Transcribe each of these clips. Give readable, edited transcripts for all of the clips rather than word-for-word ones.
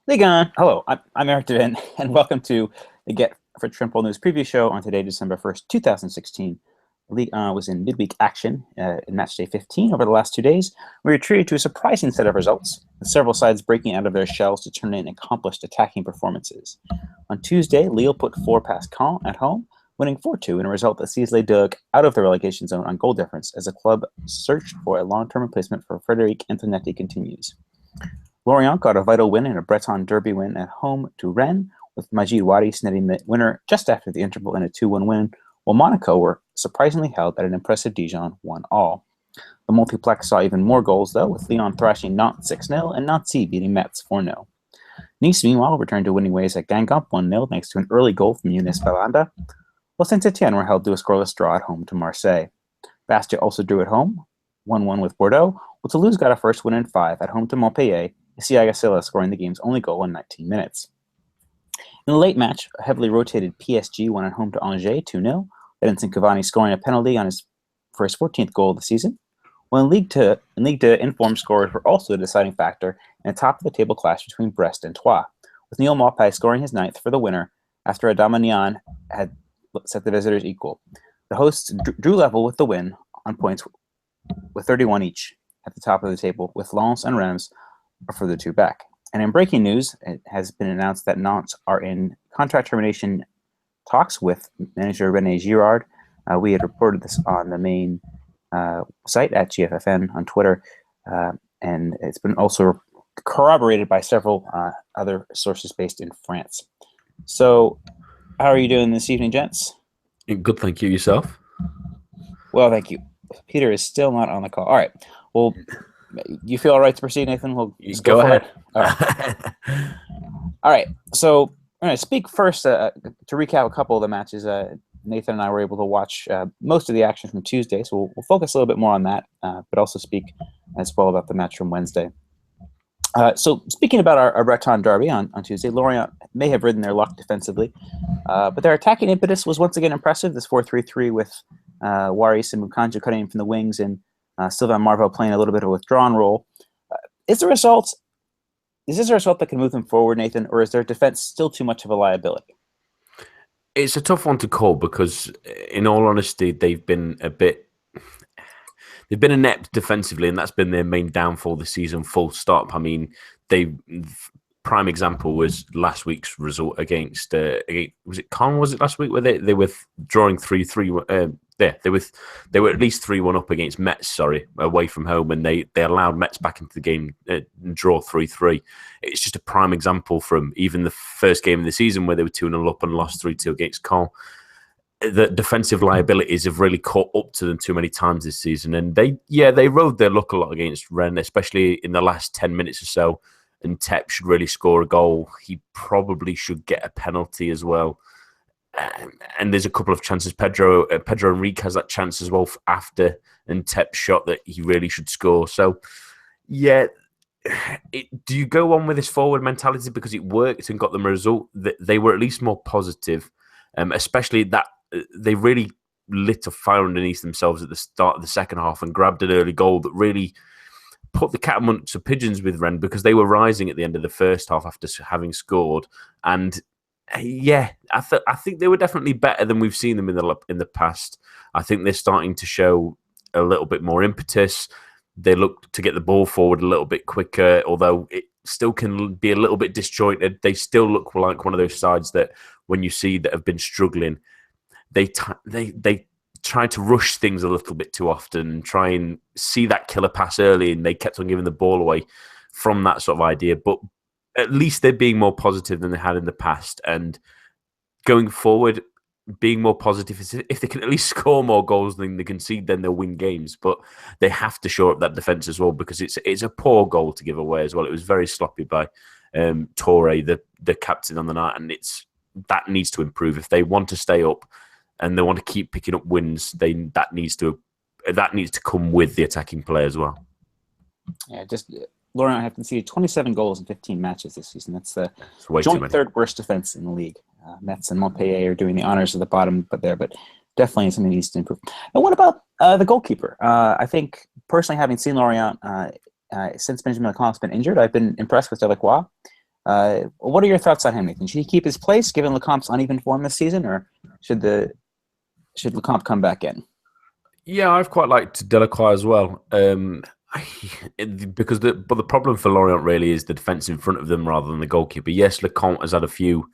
Ligue. Hello, I'm Eric Devin, and welcome to the Get for Trimple News preview show on today, December 1st, 2016. Ligue was in midweek action in Matchday 15 over the last 2 days. We were treated to a surprising set of results, with several sides breaking out of their shells to turn in accomplished attacking performances. On Tuesday, Lille put 4 past Caen at home, winning 4-2 in a result that sees Les Deux out of the relegation zone on goal difference as the club search for a long-term replacement for Frédéric Antonetti continues. Lorient got a vital win in a Breton derby win at home to Rennes, with Majid Waris netting the winner just after the interval in a 2-1 win, while Monaco were surprisingly held at an impressive Dijon 1-all. The multiplex saw even more goals, though, with Lyon thrashing Nantes 6-0 and Nancy beating Metz 4-0. Nice, meanwhile, returned to winning ways at Guingamp 1-0 thanks to an early goal from Younes Belhanda, while Saint-Etienne were held to a scoreless draw at home to Marseille. Bastia also drew at home, 1-1 with Bordeaux, while Toulouse got a first win in 5 at home to Montpellier, Isiaga Silla scoring the game's only goal in 19 minutes. In the late match, a heavily rotated PSG won at home to Angers 2-0, Edinson Cavani scoring a penalty for his 14th goal of the season. While in Ligue 2, informed scorers were also a deciding factor in a top-of-the-table clash between Brest and Troyes, with Neil Maupay scoring his 9th for the winner after Adama Niane had set the visitors equal. The hosts drew level with the win on points with 31 each at the top of the table, with Lens and Reims for the two back. And in breaking news, it has been announced that Nantes are in contract termination talks with manager René Girard. We had reported this on the main site at GFFN on Twitter, and it's been also corroborated by several other sources based in France. So, how are you doing this evening, gents? Good, thank you. Yourself? Well, thank you. Peter is still not on the call. All right. Well, you feel all right to proceed, Nathan? We'll just go ahead. All right. All right. So I'm going to speak first to recap a couple of the matches. Nathan and I were able to watch most of the action from Tuesday, so we'll focus a little bit more on that, but also speak as well about the match from Wednesday. So speaking about our Breton derby on Tuesday, Lorient may have ridden their luck defensively, but their attacking impetus was once again impressive. This 4-3-3 with Waris and Mukanju cutting in from the wings and Sylvain Marvel playing a little bit of a withdrawn role. Is this a result that can move them forward, Nathan, or is their defense still too much of a liability? It's a tough one to call because, in all honesty, they've been inept defensively, and that's been their main downfall this season. Full stop. I mean, prime example was last week's result against was it Caen? Was it last week where they were drawing 3-3? They were at least 3-1 up against Metz. Away from home, and they allowed Metz back into the game and draw 3-3. It's just a prime example from even the first game of the season where they were 2-0 up and lost 3-2 against Caen. The defensive liabilities have really caught up to them too many times this season, and they rode their luck a lot against Rennes, especially in the last 10 minutes or so. And Tep should really score a goal. He probably should get a penalty as well. And there's a couple of chances. Pedro Enrique has that chance as well after and Tep shot that he really should score. So, yeah, do you go on with this forward mentality because it worked and got them a result? They were at least more positive, especially that they really lit a fire underneath themselves at the start of the second half and grabbed an early goal that really put the cat amongst the pigeons with Rennes because they were rising at the end of the first half after having scored. And yeah, I think they were definitely better than we've seen them in the past. I think they're starting to show a little bit more impetus. They look to get the ball forward a little bit quicker, although it still can be a little bit disjointed. They still look like one of those sides that when you see that have been struggling, they try to rush things a little bit too often and try and see that killer pass early, and they kept on giving the ball away from that sort of idea. But at least they're being more positive than they had in the past. And going forward, being more positive, if they can at least score more goals than they concede, then they'll win games. But they have to shore up that defence as well because it's a poor goal to give away as well. It was very sloppy by Torre, the captain on the night, and that needs to improve. If they want to stay up and they want to keep picking up wins, that needs to come with the attacking play as well. Yeah, Lorient have conceded 27 goals in 15 matches this season. That's the joint third worst defense in the league. Metz and Montpellier are doing the honors of the bottom, but definitely something needs to improve. And what about the goalkeeper? I think personally, having seen Lorient since Benjamin Leclerc's been injured, I've been impressed with Delacroix. What are your thoughts on him, Nathan? Should he keep his place given Lecomp's uneven form this season, or should Lecomp come back in? Yeah, I've quite liked Delacroix as well. Because the problem for Lorient really is the defence in front of them rather than the goalkeeper. Yes, Lecomte has had a few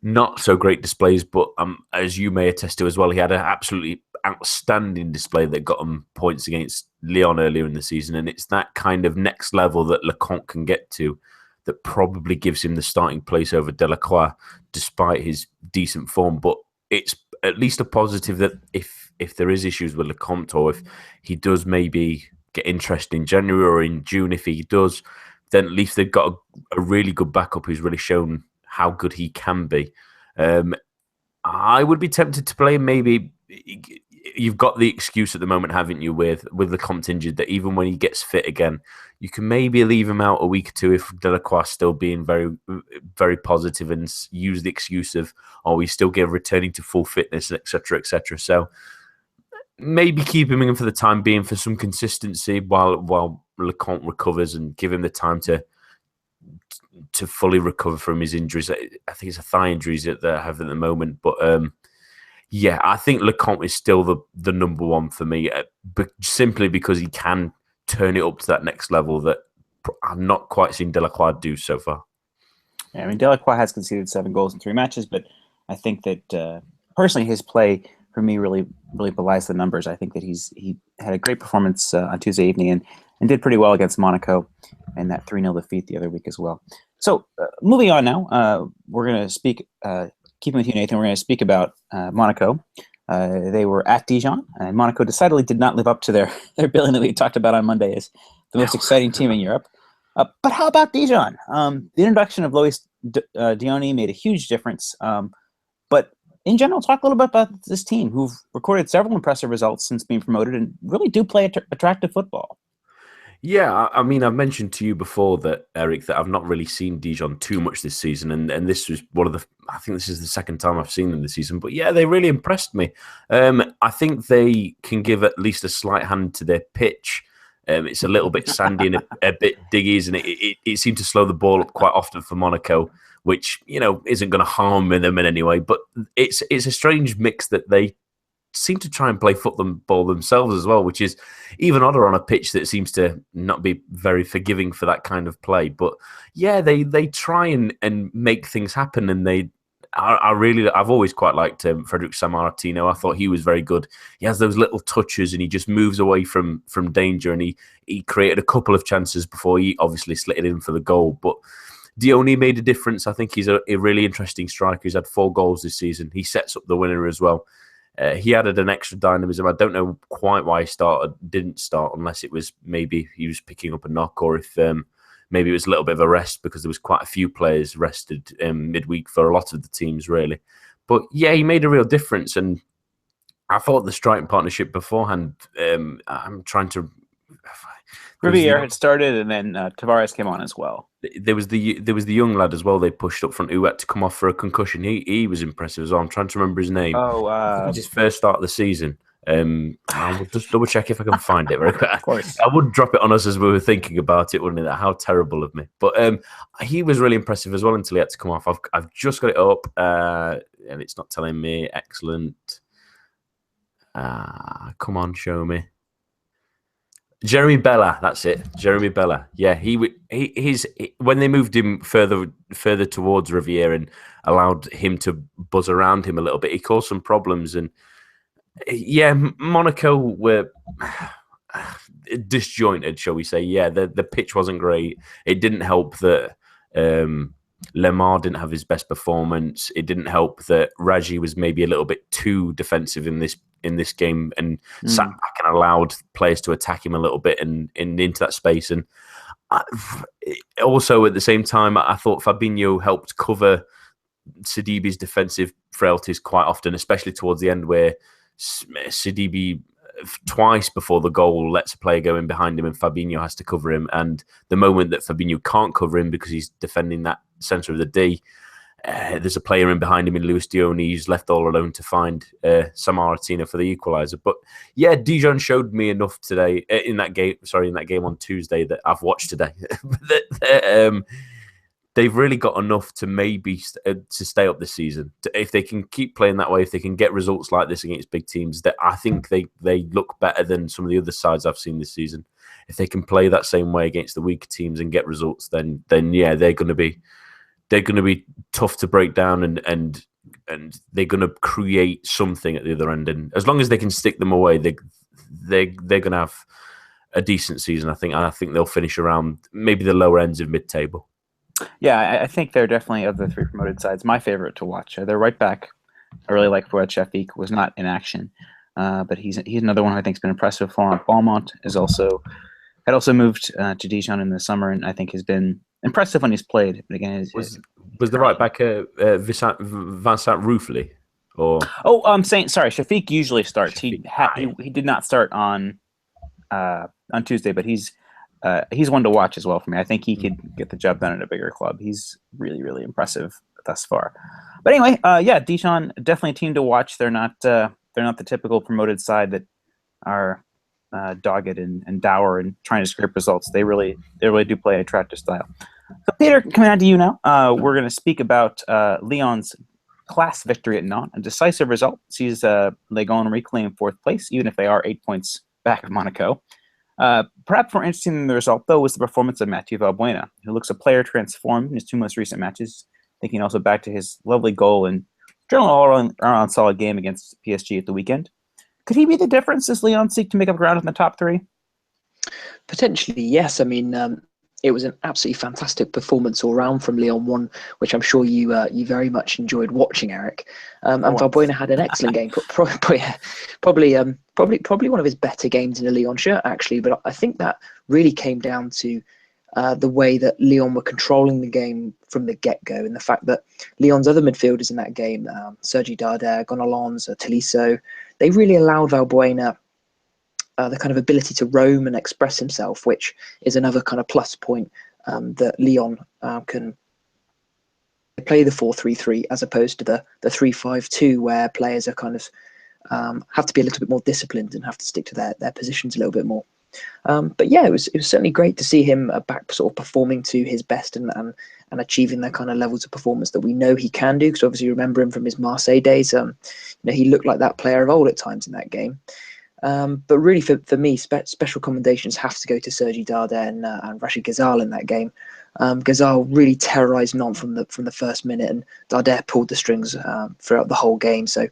not so great displays, but as you may attest to as well, he had an absolutely outstanding display that got him points against Lyon earlier in the season, and it's that kind of next level that Lecomte can get to that probably gives him the starting place over Delacroix, despite his decent form. But it's at least a positive that if there is issues with Lecomte, or if he does maybe get interest in January or in June, if he does, then at least they've got a really good backup who's really shown how good he can be. I would be tempted to play him. Maybe you've got the excuse at the moment, haven't you, with Lecomte injured, that even when he gets fit again, you can maybe leave him out a week or two if Delacroix still being very, very positive, and use the excuse of, we still get returning to full fitness, etc., etc. So maybe keep him in for the time being for some consistency while Lecomte recovers, and give him the time to fully recover from his injuries. I think it's a thigh injuries that they have at the moment. But yeah, I think Lecomte is still the number one for me, but simply because he can turn it up to that next level that I've not quite seen Delacroix do so far. Yeah, I mean, Delacroix has conceded 7 goals in 3 matches, but I think that personally his play for me really belies the numbers. I think that he had a great performance on Tuesday evening and did pretty well against Monaco and that 3-0 defeat the other week as well. So moving on now, we're going to speak, keeping with you, Nathan, we're going to speak about Monaco. They were at Dijon, and Monaco decidedly did not live up to their billing that we talked about on Monday as the most exciting team in Europe. But how about Dijon? The introduction of Lois Diony made a huge difference. But in general, talk a little bit about this team who've recorded several impressive results since being promoted and really do play attractive football. Yeah, I mean, I've mentioned to you before that, Eric, that I've not really seen Dijon too much this season, and this was I think this is the second time I've seen them this season. But yeah, they really impressed me. I think they can give at least a slight hand to their pitch. It's a little bit sandy and a bit diggies, and it seemed to slow the ball up quite often for Monaco, which, isn't going to harm them in any way. But it's a strange mix that they seem to try and play football themselves as well, which is even odder on a pitch that seems to not be very forgiving for that kind of play. But yeah, they try and make things happen, and I've always quite liked Frederic Sammartino. I thought he was very good. He has those little touches, and he just moves away from danger, and he created a couple of chances before he obviously slid in for the goal. But Diony made a difference. I think he's a really interesting striker. He's had 4 goals this season. He sets up the winner as well. He added an extra dynamism. I don't know quite why he didn't start, unless it was maybe he was picking up a knock, or if maybe it was a little bit of a rest, because there was quite a few players rested midweek for a lot of the teams, really. But yeah, he made a real difference, and I thought the striking partnership beforehand. I'm trying to. Riviere had started, and then Tavares came on as well. There was the young lad as well. They pushed up front who had to come off for a concussion. He was impressive as well. I'm trying to remember his name. I think it was his first start of the season. I'll just double check if I can find it. Of course, I would drop it on us as we were thinking about it, wouldn't it? How terrible of me. But he was really impressive as well until he had to come off. I've just got it up, and it's not telling me. Excellent. Come on, show me. Jeremy Bella, that's it. Jeremy Bella. Yeah, he's when they moved him further towards Riviere and allowed him to buzz around him a little bit, he caused some problems. And yeah, Monaco were disjointed, shall we say. Yeah, the pitch wasn't great. It didn't help that Lemar didn't have his best performance. It didn't help that Raji was maybe a little bit too defensive in this game and sat back and allowed players to attack him a little bit and into that space. And also at the same time, I thought Fabinho helped cover Sidibe's defensive frailties quite often, especially towards the end, where Sidibe twice before the goal lets a player go in behind him and Fabinho has to cover him. And the moment that Fabinho can't cover him because he's defending that centre of the D, there's a player in behind him in Luis Diony. He's left all alone to find Sammartino for the equaliser. But yeah, Dijon showed me enough today in that game on Tuesday that I've watched today. they've really got enough to maybe to stay up this season. If they can keep playing that way, if they can get results like this against big teams, that I think they look better than some of the other sides I've seen this season. If they can play that same way against the weaker teams and get results, then yeah, they're going to be tough to break down, and they're going to create something at the other end. And as long as they can stick them away, they're going to have a decent season, I think. And I think they'll finish around maybe the lower ends of mid-table. Yeah, I think they're definitely, of the three promoted sides, my favorite to watch. Their right back, I really like Fouad Shafik, was not in action, but he's another one who I think has been impressive. Florent Beaumont had also moved to Dijon in the summer, and I think has been impressive when he's played. But again, was the right back Vincent Roufley? Or I'm saying, sorry, Shafik usually starts. He did not start on Tuesday, but he's one to watch as well for me. I think he could get the job done at a bigger club. He's really, really impressive thus far. But anyway, Dijon, definitely a team to watch. They're not the typical promoted side that are dogged and dour and trying to scrape results. They really do play an attractive style. So Peter, coming on to you now. We're going to speak about Lyon's class victory at Nantes, a decisive result. Sees Ligue reclaim fourth place, even if they are 8 points back of Monaco. Perhaps more interesting than the result, though, was the performance of Mathieu Valbuena, who looks a player transformed in his two most recent matches, thinking also back to his lovely goal and general all-around solid game against PSG at the weekend. Could he be the difference as Lyon seek to make up ground in the top three? Potentially, yes. I mean, it was an absolutely fantastic performance all round from Lyon, one which I'm sure you very much enjoyed watching, Eric. And Valbuena had an excellent game, probably one of his better games in a Lyon shirt, actually. But I think that really came down to the way that Lyon were controlling the game from the get-go, and the fact that Lyon's other midfielders in that game, Sergi Darder, Gonalons, Tolisso, they really allowed Valbuena the kind of ability to roam and express himself, which is another kind of plus point that Lyon can play the 4-3-3 as opposed to the 3-5-2, where players are kind of have to be a little bit more disciplined and have to stick to their positions a little bit more. But yeah, it was certainly great to see him back sort of performing to his best and achieving the kind of levels of performance that we know he can do. Because obviously, remember him from his Marseille days. He looked like that player of old at times in that game. But really, for me, special commendations have to go to Sergi Darder and Rachid Ghazal in that game. Ghazal really terrorised Nantes from the first minute, and Darder pulled the strings throughout the whole game. So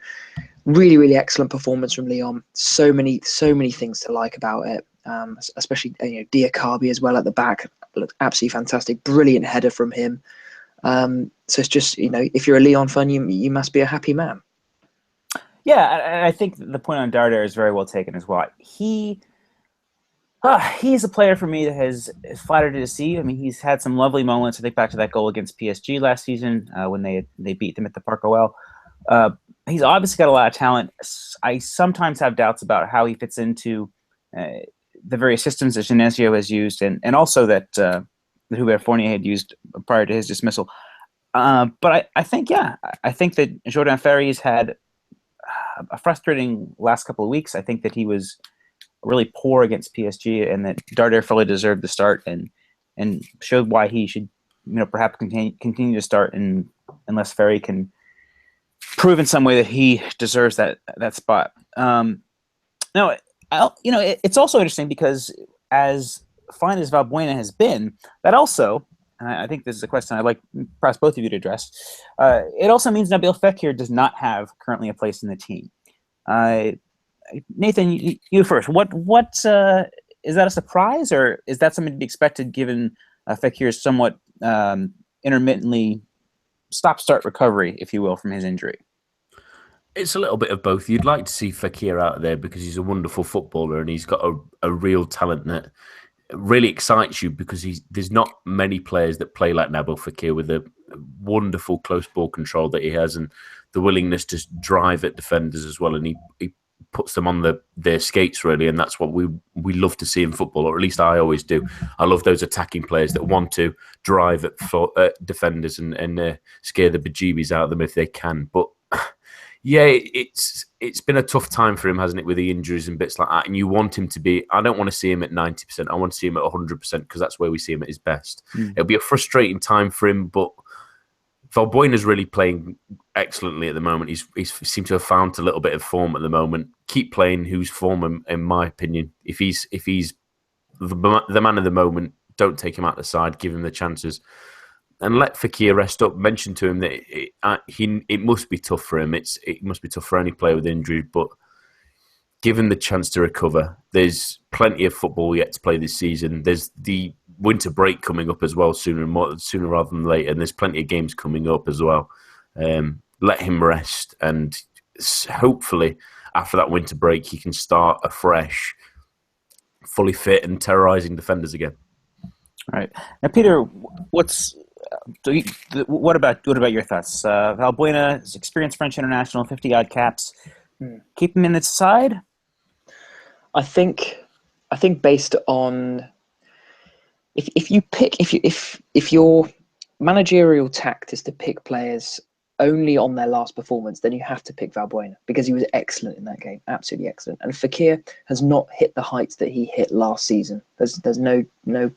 really, really excellent performance from Lyon. So many things to like about it. Especially Diakabi as well at the back, looked absolutely fantastic. Brilliant header from him. So it's just, if you're a Lyon fan, you must be a happy man. Yeah, I think the point on Darder is very well taken as well. He is a player for me that has flattered to see. I mean, he's had some lovely moments. I think back to that goal against PSG last season when they beat them at the Parc OL. He's obviously got a lot of talent. I sometimes have doubts about how he fits into the various systems that Genesio has used, and also that Hubert Fournier had used prior to his dismissal. But I think that Jordan Ferry's had a frustrating last couple of weeks. I think that he was really poor against PSG, and that Darder fully deserved the start, and showed why he should, perhaps continue to start, unless Ferry can prove in some way that he deserves that spot. Now, it's also interesting because as fine as Valbuena has been, that also, and I think this is a question I'd like perhaps both of you to address, it also means Nabil Fekir does not have currently a place in the team. Nathan, you first. What is that a surprise, or is that something to be expected given Fekir's somewhat intermittently stop-start recovery, if you will, from his injury? It's a little bit of both. You'd like to see Fekir out there because he's a wonderful footballer and he's got a real talent that really excites you, because there's not many players that play like Nabil Fekir, with the wonderful close ball control that he has and the willingness to drive at defenders as well. And he puts them on their skates, really, and that's what we love to see in football, or at least I always do. I love those attacking players that want to drive at defenders and scare the bejeebies out of them if they can. But Yeah, it's been a tough time for him, hasn't it, with the injuries and bits like that. And you want him to be. I don't want to see him at 90%. I want to see him at 100% because that's where we see him at his best. It'll be a frustrating time for him, but Valbuena's really playing excellently at the moment. He's seemed to have found a little bit of form at the moment. Keep playing who's form, in my opinion. If he's the man of the moment, don't take him out the side. Give him the chances. And let Fekir rest up. Mention to him that it must be tough for him. It must be tough for any player with injury, but give him the chance to recover. There's plenty of football yet to play this season. There's the winter break coming up as well sooner rather than later, and there's plenty of games coming up as well. Let him rest, and hopefully after that winter break he can start afresh, fully fit and terrorising defenders again. All right. Now, Peter, what about your thoughts? Valbuena is experienced French international, 50-odd caps. Keep him in the side? I think based on if your managerial tact is to pick players only on their last performance, then you have to pick Valbuena because he was excellent in that game, absolutely excellent. And Fekir has not hit the heights that he hit last season. There's no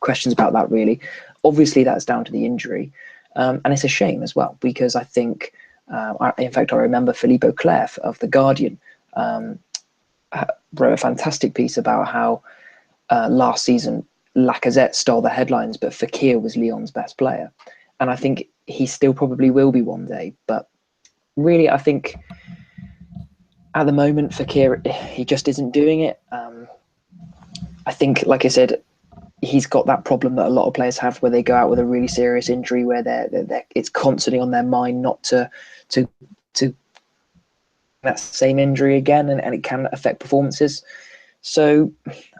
questions about that really. Obviously, that's down to the injury, and it's a shame as well because I think, in fact, I remember Philippe Auclair of The Guardian wrote a fantastic piece about how last season Lacazette stole the headlines, but Fekir was Lyon's best player. And I think he still probably will be one day. But really, I think at the moment, Fekir, he just isn't doing it. I think, like I said, he's got that problem that a lot of players have where they go out with a really serious injury where it's constantly on their mind not to that same injury again, and it can affect performances. So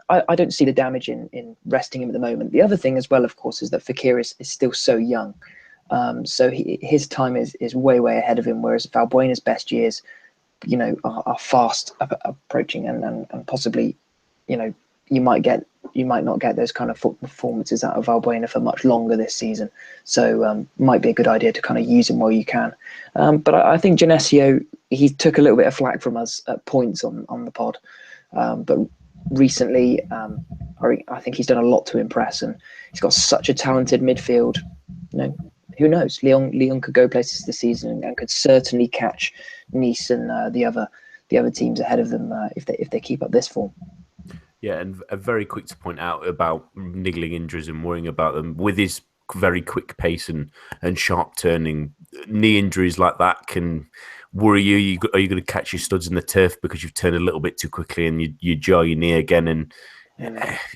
I don't see the damage in resting him at the moment. The other thing as well, of course, is that Fekir is still so young. So his time is way ahead of him, whereas Valbuena's best years, are fast approaching and possibly, you might not get those kind of performances out of Valbuena for much longer this season. So might be a good idea to kind of use him while you can. But I think Genesio, he took a little bit of flack from us at points on the pod. But recently, I think he's done a lot to impress, and he's got such a talented midfield. Who knows? Lyon could go places this season and could certainly catch Nice and the other teams ahead of them if they keep up this form. Yeah, and very quick to point out about niggling injuries and worrying about them. With his very quick pace and sharp turning, knee injuries like that can worry you. Are you going to catch your studs in the turf because you've turned a little bit too quickly and you jar your knee again? And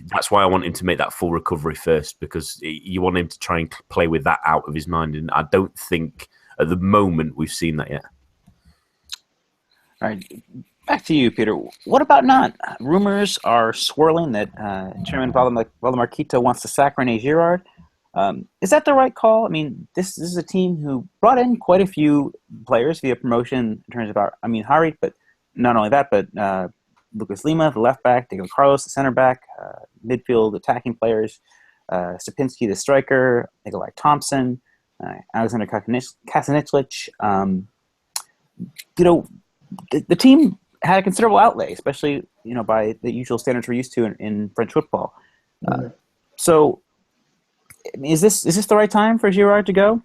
that's why I want him to make that full recovery first, because you want him to try and play with that out of his mind. And I don't think at the moment we've seen that yet. All right. Back to you, Peter. What about Nantes? Rumors are swirling that Chairman Valdemar Kita wants to sack René Girard. Is that the right call? I mean, this is a team who brought in quite a few players via promotion in terms of Harit, but not only that, but Lucas Lima, the left back, Diego Carlos, the center back, midfield attacking players, Stupinski, the striker, Nikolai Thompson, Alexander Kasanich. The team had a considerable outlay, especially by the usual standards we're used to in French football. So, is this the right time for Girard to go?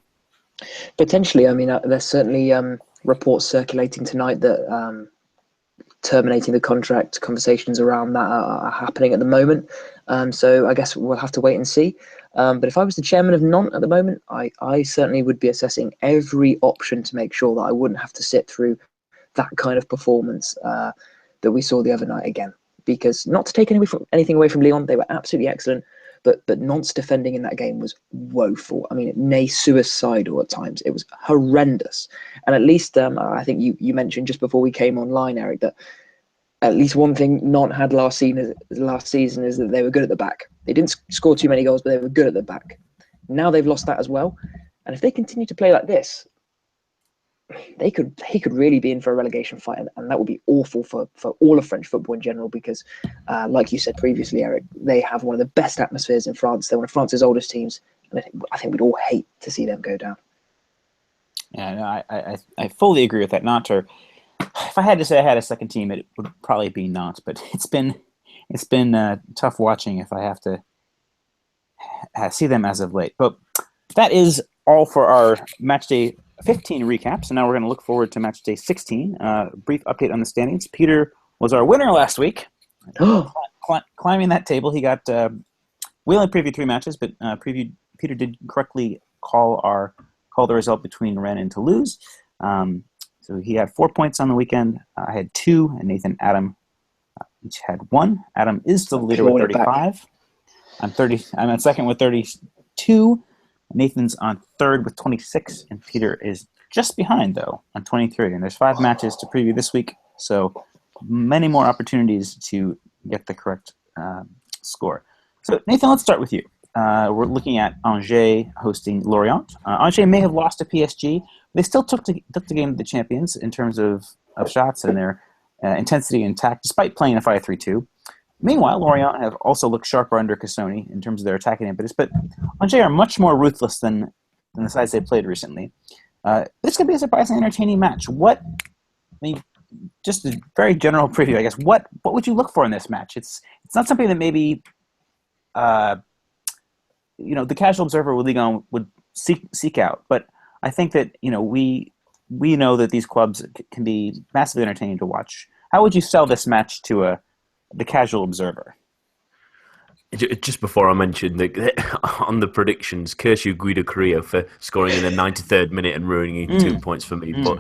Potentially. I mean, there's certainly reports circulating tonight that terminating the contract conversations around that are happening at the moment. So I guess we'll have to wait and see. But if I was the chairman of Nantes at the moment, I certainly would be assessing every option to make sure that I wouldn't have to sit through that kind of performance that we saw the other night again. Because not to take anything away from Lyon, they were absolutely excellent. But Nantes defending in that game was woeful. I mean, nay, suicidal at times. It was horrendous. And at least, I think you mentioned just before we came online, Eric, that at least one thing Nantes had last season is that they were good at the back. They didn't score too many goals, but they were good at the back. Now they've lost that as well. And if they continue to play like this, he could really be in for a relegation fight, and that would be awful for all of French football in general because, like you said previously, Eric, they have one of the best atmospheres in France. They're one of France's oldest teams, and I think we'd all hate to see them go down. Yeah, no, I fully agree with that. Nantes are if I had to say I had a second team, it would probably be Nantes. But it's been tough watching if I have to see them as of late. But that is all for our Matchday 15 recap. So now we're going to look forward to Matchday 16. Brief update on the standings. Peter was our winner last week. Climbing that table, he got. We only previewed 3 matches, but Peter did correctly call the result between Rennes and Toulouse. So he had 4 points on the weekend. I had 2, and Nathan, Adam each had 1. Adam is still the leader with 35. I'm at second with 32. Nathan's on third with 26, and Peter is just behind, though, on 23. And there's 5 matches to preview this week, so many more opportunities to get the correct score. So, Nathan, let's start with you. We're looking at Angers hosting Lorient. Angers may have lost to PSG. They still took the game to the champions in terms of shots and their intensity and attack, despite playing a 5-3-2. Meanwhile, Lorient have also looked sharper under Cassoni in terms of their attacking impetus, but Angers are much more ruthless than the sides they played recently. This could be a surprisingly entertaining match. Just a very general preview, I guess. What would you look for in this match? It's not something that maybe the casual observer with Ligue 1 would seek out, but I think that we know that these clubs can be massively entertaining to watch. How would you sell this match to the casual observer? Just before I mentioned on the predictions, curse you, Guido Carrillo, for scoring in the 93rd minute and ruining 2 points for me. But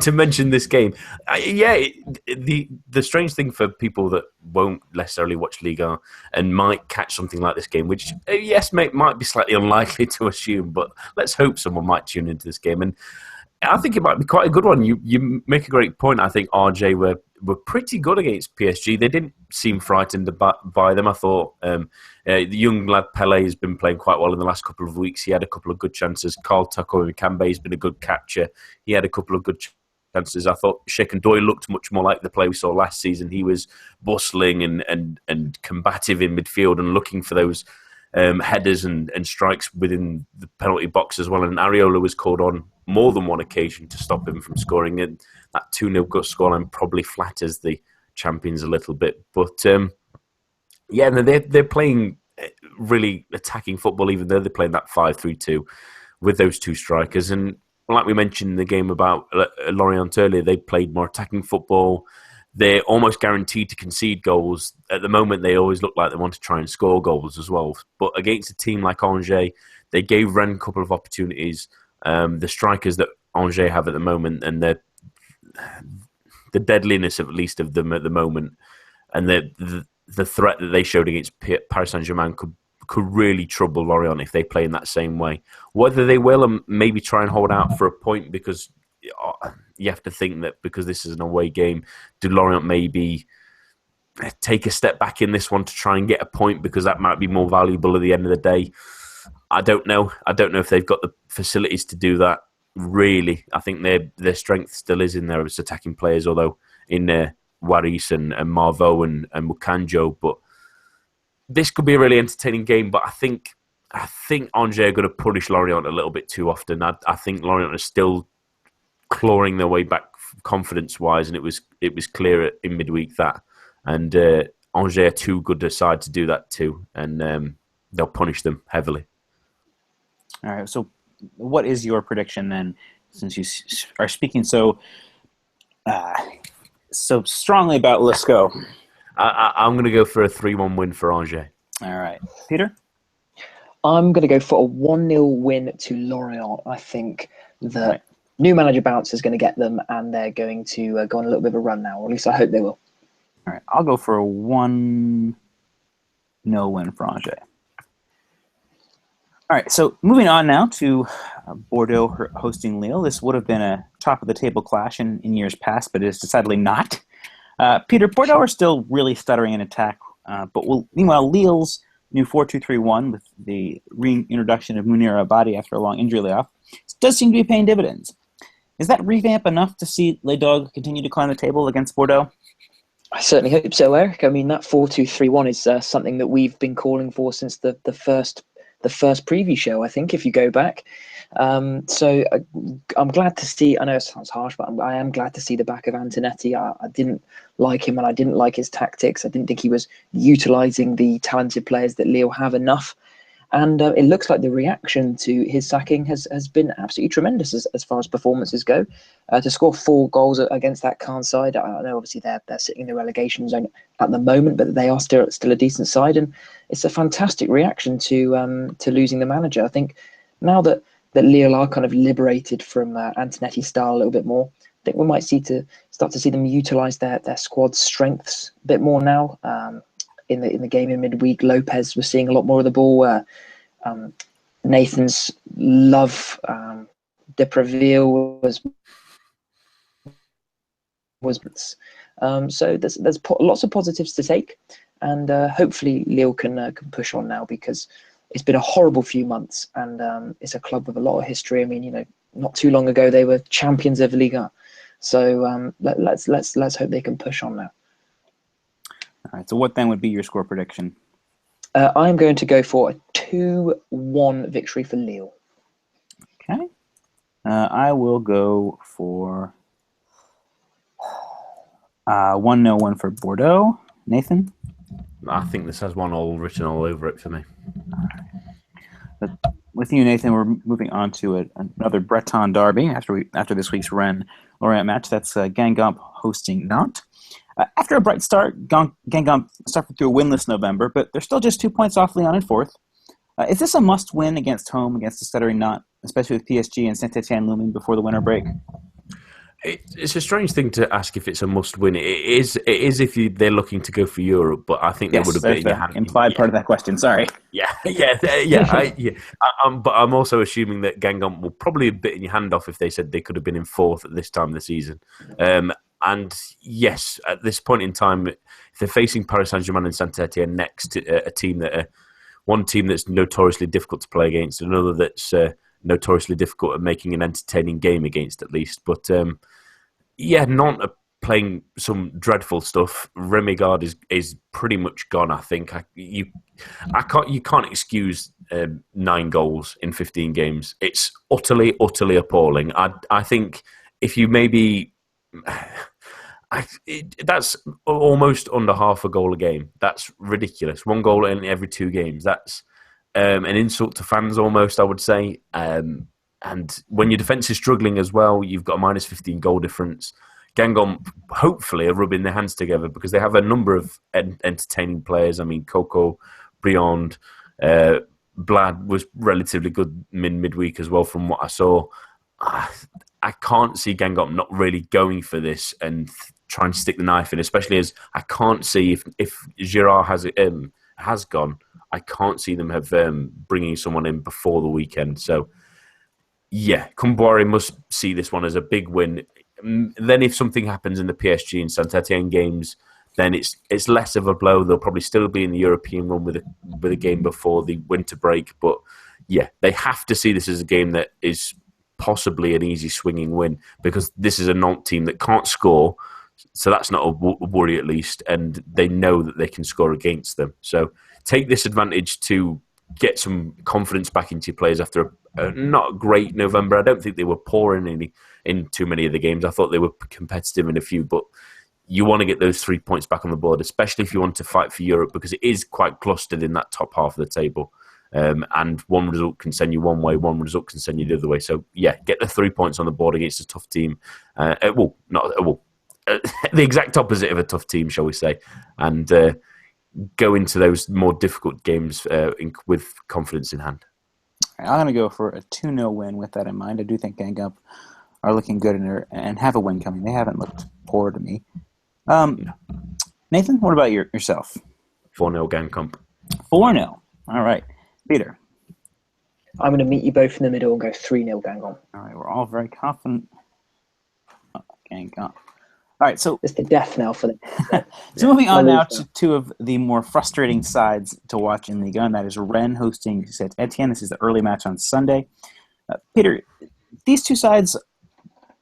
to mention this game, the strange thing for people that won't necessarily watch Ligue 1 and might catch something like this game, which, might be slightly unlikely to assume, but let's hope someone might tune into this game. And I think it might be quite a good one. You make a great point. I think RJ were pretty good against PSG. They didn't seem frightened by them. I thought the young lad Pele has been playing quite well in the last couple of weeks. He had a couple of good chances. Carl Tucker Kambe has been a good catcher. He had a couple of good chances. I thought Sheikh and Doyle looked much more like the play we saw last season. He was bustling and combative in midfield and looking for those headers and strikes within the penalty box as well. And Areola was called on more than one occasion to stop him from scoring. And that 2-0 scoreline probably flatters the champions a little bit. But they're playing really attacking football, even though they're playing that 5-3-2 with those 2 strikers. And like we mentioned in the game about Lorient earlier, they played more attacking football. They're almost guaranteed to concede goals. At the moment, they always look like they want to try and score goals as well. But against a team like Angers, they gave Rennes a couple of opportunities. The strikers that Angers have at the moment, and the deadliness, at least, of them at the moment, and the threat that they showed against Paris Saint-Germain could really trouble Lorient if they play in that same way. Whether they will, and maybe try and hold out for a point, because you have to think that because this is an away game, do Lorient maybe take a step back in this one to try and get a point, because that might be more valuable at the end of the day? I don't know. I don't know if they've got the facilities to do that, really. I think their strength still is in there as attacking players, although in Waris and Marveau and Mukanjo. But this could be a really entertaining game, but I think Angers are going to punish Lorient a little bit too often. I think Lorient are still clawing their way back confidence-wise, and it was clear in midweek that. And Angers are too good a side to do that too, and they'll punish them heavily. All right, so what is your prediction then, since you are speaking so strongly about Lescaut? I'm going to go for a 3-1 win for Angers. All right. Peter? I'm going to go for a 1-0 win to Lorient. I think the new manager bounce is going to get them, and they're going to go on a little bit of a run now, or at least I hope they will. All right, I'll go for a 1-0 win for Angers. All right, so moving on now to Bordeaux hosting Lille. This would have been a top-of-the-table clash in years past, but it is decidedly not. Peter, Bordeaux are still really stuttering in attack, but meanwhile, Lille's new 4-2-3-1 with the reintroduction of Munir Abadi after a long injury layoff does seem to be paying dividends. Is that revamp enough to see Les Dogs continue to climb the table against Bordeaux? I certainly hope so, Eric. I mean, that 4-2-3-1 is something that we've been calling for since the first the first preview show, I think, if you go back. So I'm glad to see. I know it sounds harsh, but I am glad to see the back of Antonetti. I didn't like him, and I didn't like his tactics. I didn't think he was utilising the talented players that Lille have enough. And it looks like the reaction to his sacking has been absolutely tremendous as far as performances go. To score 4 goals against that Caen side, I know obviously they're sitting in the relegation zone at the moment, but they are still a decent side, and it's a fantastic reaction to losing the manager. I think now that Lille are kind of liberated from Antonetti's style a little bit more, I think we might start to see them utilise their squad's strengths a bit more now. In the game in midweek, Lopez was seeing a lot more of the ball. Nathan's love, Depreville was so there's lots of positives to take, and hopefully Lille can push on now, because it's been a horrible few months, and it's a club with a lot of history. I mean, not too long ago they were champions of Ligue. So let's hope they can push on now. All right, so what then would be your score prediction? I'm going to go for a 2-1 victory for Lille. Okay. I will go for 1-0 win for Bordeaux. Nathan? I think this has 1-1 written all over it for me. All right. With you, Nathan, we're moving on to another Breton derby after this week's Rennes-Lorient match. That's Guingamp hosting Nantes. After a bright start, Guingamp suffered through a winless November, but they're still just 2 points off Lyon in fourth. Is this a must-win against home, against the stuttering Nantes, especially with PSG and Saint-Etienne looming before the winter break? It's a strange thing to ask if it's a must-win. It is if they're looking to go for Europe, but I think they would have been in your hand. Implied part of that question. Sorry. But I'm also assuming that Guingamp will probably have bitten your hand off if they said they could have been in fourth at this time of the season. And yes, at this point in time, if they're facing Paris Saint-Germain and Saint-Etienne next, one team that's notoriously difficult to play against, another that's notoriously difficult at making an entertaining game against, at least. But Nantes are playing some dreadful stuff. Remy Gard is pretty much gone. I think you can't excuse 9 goals in 15 games. It's utterly appalling. I think if you maybe. That's almost under half a goal a game. That's ridiculous. 1 goal in every 2 games. That's an insult to fans almost, I would say. And when your defence is struggling as well, you've got a minus 15 goal difference. Guingamp hopefully are rubbing their hands together, because they have a number of entertaining players. I mean, Coco, Briand, Blad was relatively good midweek as well from what I saw. I can't see Guingamp not really going for this and trying to stick the knife in, especially as I can't see if Girard has gone, I can't see them have bringing someone in before the weekend. So, yeah, Comboire must see this one as a big win. Then if something happens in the PSG and Saint-Etienne games, then it's less of a blow. They'll probably still be in the European run with a game before the winter break. But, yeah, they have to see this as a game that is possibly an easy swinging win, because this is a Nantes team that can't score, so that's not a worry at least, and they know that they can score against them. So take this advantage to get some confidence back into your players after a not great November. I don't think they were poor in too many of the games. I thought they were competitive in a few, but you want to get those 3 points back on the board, especially if you want to fight for Europe, because it is quite clustered in that top half of the table. And one result can send you one way, one result can send you the other way. So, yeah, get the 3 points on the board against a tough team. The exact opposite of a tough team, shall we say, and go into those more difficult games with confidence in hand. I'm going to go for a 2-0 win with that in mind. I do think Guingamp are looking good and have a win coming. They haven't looked poor to me. Nathan, what about yourself? 4-0 Guingamp. 4-0. All right. Peter. I'm going to meet you both in the middle and go 3-0 Guingamp. All right, we're all very confident. Guingamp. All right, so it's the death knell for them. So moving on now to 2 of the more frustrating sides to watch in Ligue 1. That is Rennes hosting Saint-Etienne. This is the early match on Sunday. Peter, these 2 sides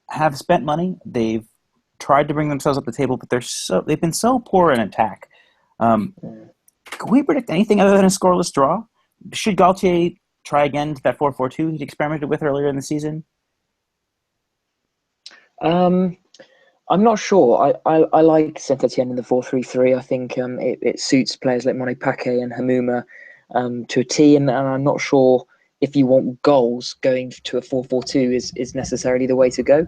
have spent money. They've tried to bring themselves up the table, but they've been so poor in attack. Can we predict anything other than a scoreless draw? Should Galtier try again to that 4-4-2 he'd experimented with earlier in the season? I'm not sure. I like Saint-Etienne in the 4-3-3. I think it suits players like Monet Paquet and Hamouma to a T, and I'm not sure if you want goals, going to a 4-4-2 is necessarily the way to go.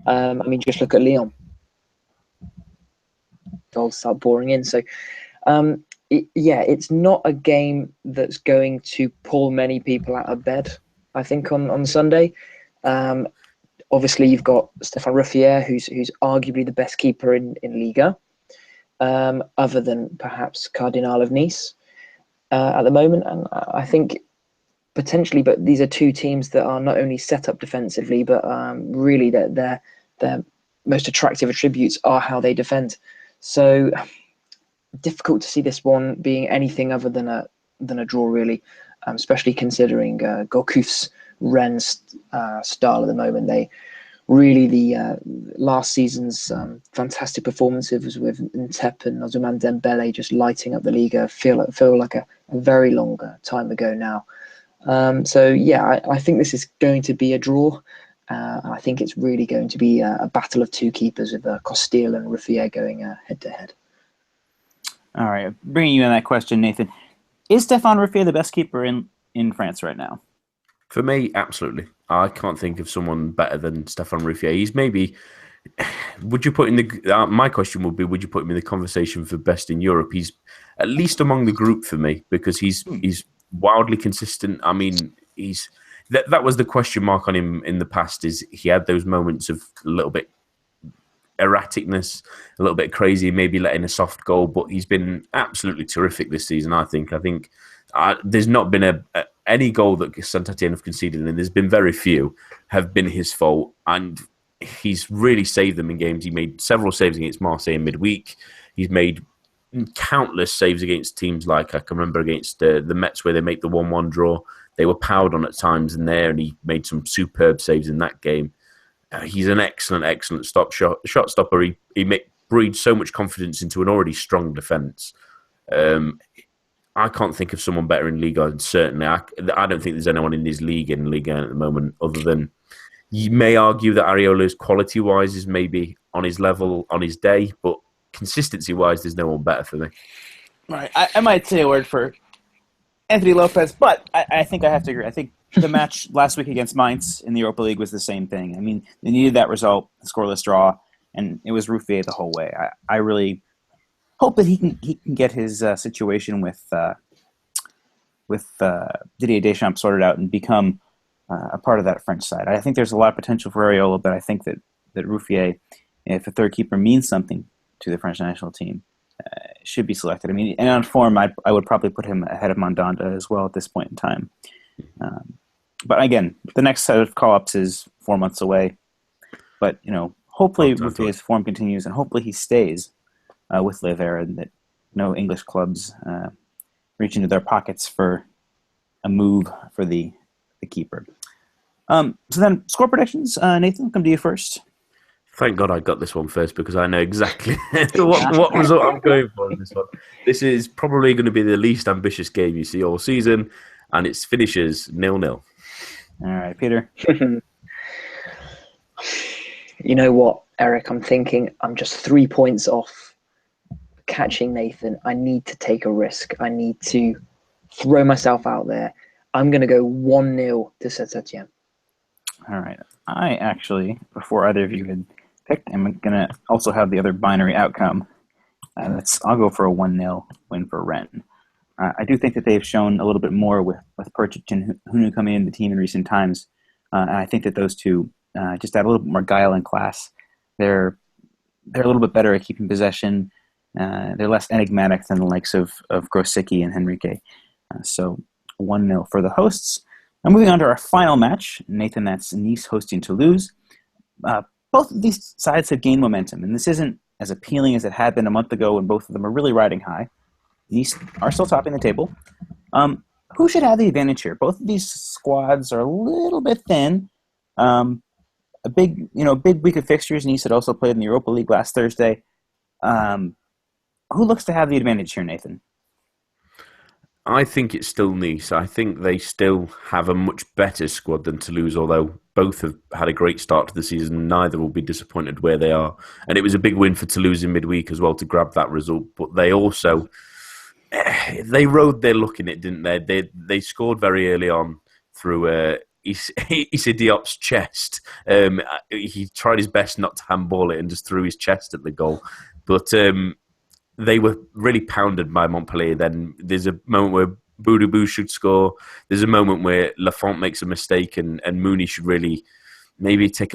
I mean, just look at Lyon. Goals start pouring in. So, it's not a game that's going to pull many people out of bed, I think, on Sunday. Obviously, you've got Stéphane Ruffier, who's arguably the best keeper in Ligue, other than perhaps Cardinal of Nice at the moment. And I think potentially, but these are two teams that are not only set up defensively, but really their most attractive attributes are how they defend. So difficult to see this one being anything other than a draw, really, especially considering Gourcuff's Rennes style at the moment. They really, the last season's fantastic performances with Ntep and Ousmane Dembele just lighting up the Liga feel like a very long time ago now. I think this is going to be a draw. I think it's really going to be a battle of two keepers with Costil and Ruffier going head to head. All right, bringing you in that question, Nathan. Is Stéphane Ruffier the best keeper in France right now? For me, absolutely. I can't think of someone better than Stéphane Ruffier. He's maybe... Would you put in the... my question would be, would you put him in the conversation for best in Europe? He's at least among the group for me because he's wildly consistent. I mean, that was the question mark on him in the past, is he had those moments of a little bit erraticness, a little bit crazy, maybe letting a soft goal, but he's been absolutely terrific this season, I think. There's not been any goal that Saint-Etienne have conceded, and there's been very few, have been his fault, and he's really saved them in games. He made several saves against Marseille in midweek. He's made countless saves against teams like, I can remember against the Mets where they make the 1-1 draw. They were powered on at times in there, and he made some superb saves in that game. He's an excellent shot stopper. He breeds so much confidence into an already strong defence. I can't think of someone better in Ligue 1. Certainly, I don't think there's anyone in this league in Ligue 1 at the moment, other than you may argue that Areola's quality-wise is maybe on his level on his day, but consistency-wise, there's no one better for me. Right. I might say a word for Anthony Lopez, but I think I have to agree. I think the match last week against Mainz in the Europa League was the same thing. I mean, they needed that result, a scoreless draw, and it was Ruffier the whole way. I really hope that he can get his situation with Didier Deschamps sorted out and become a part of that French side. I think there's a lot of potential for Areola, but I think that Ruffier, if a third keeper means something to the French national team, should be selected. I mean, and on form, I would probably put him ahead of Mandanda as well at this point in time. But again, the next set of call-ups is 4 months away. But, hopefully Ruffier's form continues, and hopefully he stays with Ligue, and that no English clubs reach into their pockets for a move for the keeper. So then, score predictions. Nathan, I'll come to you first. Thank God I got this one first, because I know exactly what result I'm going for in this one. This is probably going to be the least ambitious game you see all season, and it finishes 0-0. All right, Peter. You know what, Eric? I'm thinking I'm just 3 points off catching Nathan. I need to take a risk. I need to throw myself out there. I'm going to go 1-0 to Saint-Etienne. All right. I actually, before either of you had picked, I'm going to also have the other binary outcome. I'll go for a 1-0 win for Rennes. I do think that they've shown a little bit more with Percic and Hunu coming into the team in recent times. And I think that those two just add a little bit more guile and class. They're a little bit better at keeping possession. They're less enigmatic than the likes of Grosicki and Henrique. So 1-0 for the hosts. Now moving on to our final match. Nathan, that's Nice hosting Toulouse. Both of these sides have gained momentum, and this isn't as appealing as it had been a month ago when both of them are really riding high. Nice are still topping the table. Who should have the advantage here? Both of these squads are a little bit thin. A big week of fixtures. Nice had also played in the Europa League last Thursday. Who looks to have the advantage here, Nathan? I think it's still Nice. I think they still have a much better squad than Toulouse, although both have had a great start to the season. Neither will be disappointed where they are. And it was a big win for Toulouse in midweek as well to grab that result. But they also, they rode their luck in it, didn't they? They scored very early on through Issa Diop's chest. He tried his best not to handball it and just threw his chest at the goal. But they were really pounded by Montpellier. Then there's a moment where Boudou should score. There's a moment where Lafont makes a mistake and Mooney should really maybe take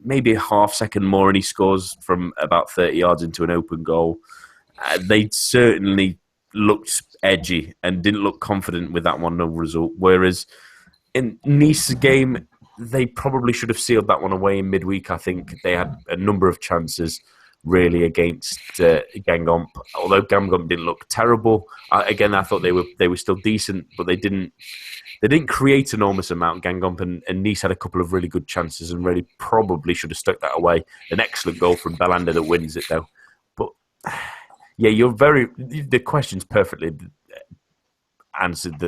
maybe a half second more and he scores from about 30 yards into an open goal. They certainly looked edgy and didn't look confident with that 1-0 result. Whereas in Nice's game, they probably should have sealed that one away in midweek. I think they had a number of chances really against Guingamp. Although Guingamp didn't look terrible, I thought they were still decent, but they didn't create enormous amount. Guingamp and Nice had a couple of really good chances and really probably should have stuck that away. An excellent goal from Belander that wins it though. But yeah, the question's perfectly answered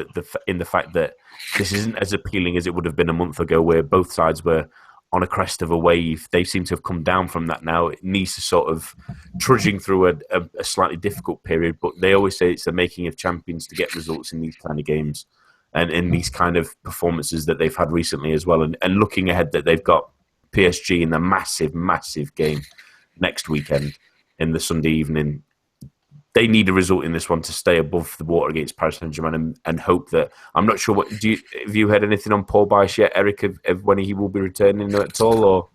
in the fact that this isn't as appealing as it would have been a month ago, where both sides were on a crest of a wave. They seem to have come down from that now. Nice is sort of trudging through a slightly difficult period, but they always say it's the making of champions to get results in these kind of games and in these kind of performances that they've had recently as well. And looking ahead that they've got PSG in the massive, massive game next weekend in the Sunday evening. They need a result in this one to stay above the water against Paris Saint-Germain and hope that... I'm not sure, have you heard anything on Paul Bice yet, Eric, of when he will be returning at all? Or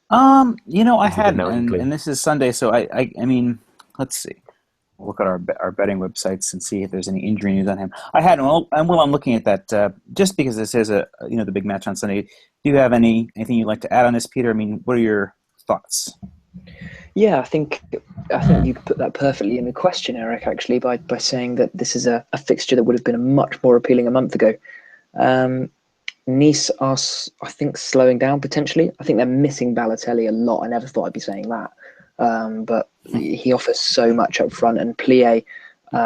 I hadn't, and this is Sunday, so I mean, let's see. We'll look at our betting websites and see if there's any injury news on him. I hadn't, and while I'm looking at that, just because this is the big match on Sunday, do you have anything you'd like to add on this, Peter? I mean, what are your thoughts? Yeah, I think you could put that perfectly in the question, Eric, actually, by saying that this is a fixture that would have been much more appealing a month ago. Nice are, I think, slowing down potentially. I think they're missing Balotelli a lot. I never thought I'd be saying that. But he offers so much up front, and Plié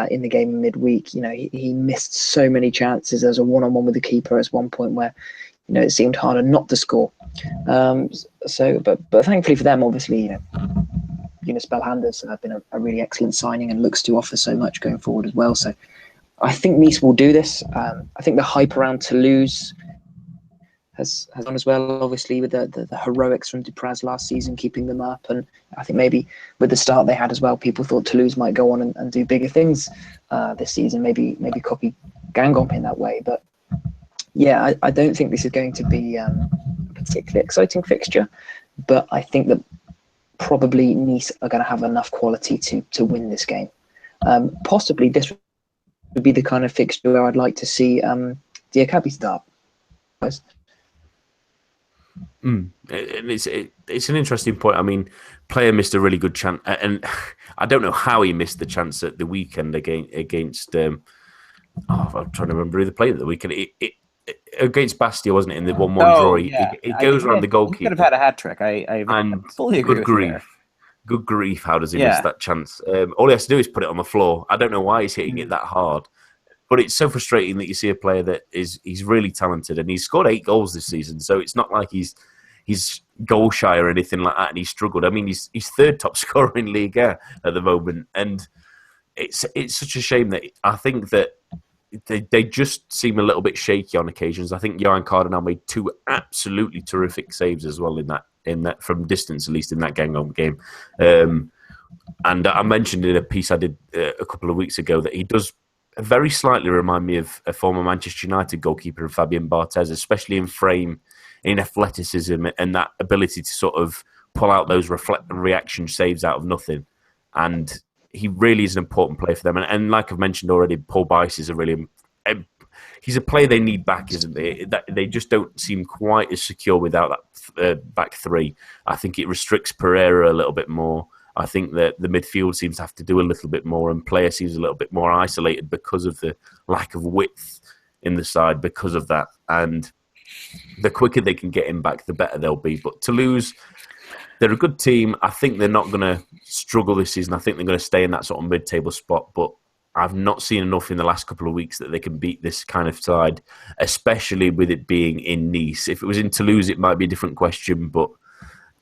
in the game midweek, he missed so many chances. There was a one-on-one with the keeper at one point where it seemed harder not to score. But thankfully for them, obviously, Yunus Belhanda's been a really excellent signing and looks to offer so much going forward as well. So I think Nice will do this. I think the hype around Toulouse has gone as well, obviously, with the heroics from Dupraz last season, keeping them up. And I think maybe with the start they had as well, people thought Toulouse might go on and do bigger things this season, maybe copy Guingamp in that way. But yeah, I don't think this is going to be a particularly exciting fixture, but I think that probably Nice are going to have enough quality to win this game. Possibly this would be the kind of fixture where I'd like to see Diakabi start. It's an interesting point. I mean, player missed a really good chance, and I don't know how he missed the chance at the weekend against. I'm trying to remember who they played at the weekend. Against Bastia, wasn't it, in the 1-1 draw? Yeah. It goes around the goalkeeper. He could have had a hat trick. I fully agree with you there. Good grief, how does he miss that chance? All he has to do is put it on the floor. I don't know why he's hitting it that hard. But it's so frustrating that you see a player that he's really talented, and he's scored 8 goals this season, so it's not like he's goal shy or anything like that, and he's struggled. I mean, he's third top scorer in Ligue at the moment, and it's such a shame that I think that they just seem a little bit shaky on occasions. I think Johan Cardinal made 2 absolutely terrific saves as well in that from distance, at least in that Guingamp game. And I mentioned in a piece I did a couple of weeks ago that he does very slightly remind me of a former Manchester United goalkeeper, Fabien Barthez, especially in frame, in athleticism, and that ability to sort of pull out those reaction saves out of nothing. And he really is an important player for them. And like I've mentioned already, Paul Bice is he's a player they need back, isn't they? They just don't seem quite as secure without that back three. I think it restricts Pereira a little bit more. I think that the midfield seems to have to do a little bit more, and player seems a little bit more isolated because of the lack of width in the side because of that. And the quicker they can get him back, the better they'll be. But Toulouse, they're a good team. I think they're not going to struggle this season. I think they're going to stay in that sort of mid-table spot. But I've not seen enough in the last couple of weeks that they can beat this kind of side, especially with it being in Nice. If it was in Toulouse, it might be a different question, but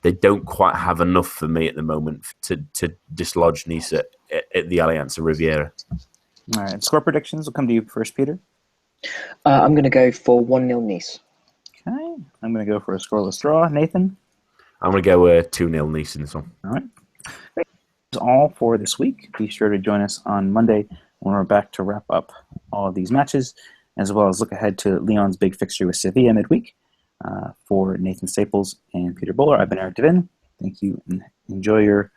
they don't quite have enough for me at the moment to dislodge Nice at the Allianz Riviera. All right, score predictions. We'll come to you first, Peter. I'm going to go for 1-0 Nice. Okay, I'm going to go for a scoreless draw. Nathan? I'm going to go 2-0 Nice in this one. All right. Great. That's all for this week. Be sure to join us on Monday when we're back to wrap up all of these matches, as well as look ahead to Lyon's big fixture with Sevilla midweek. For Nathan Staples and Peter Bowler, I've been Eric Devin. Thank you, and enjoy your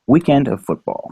weekend of football.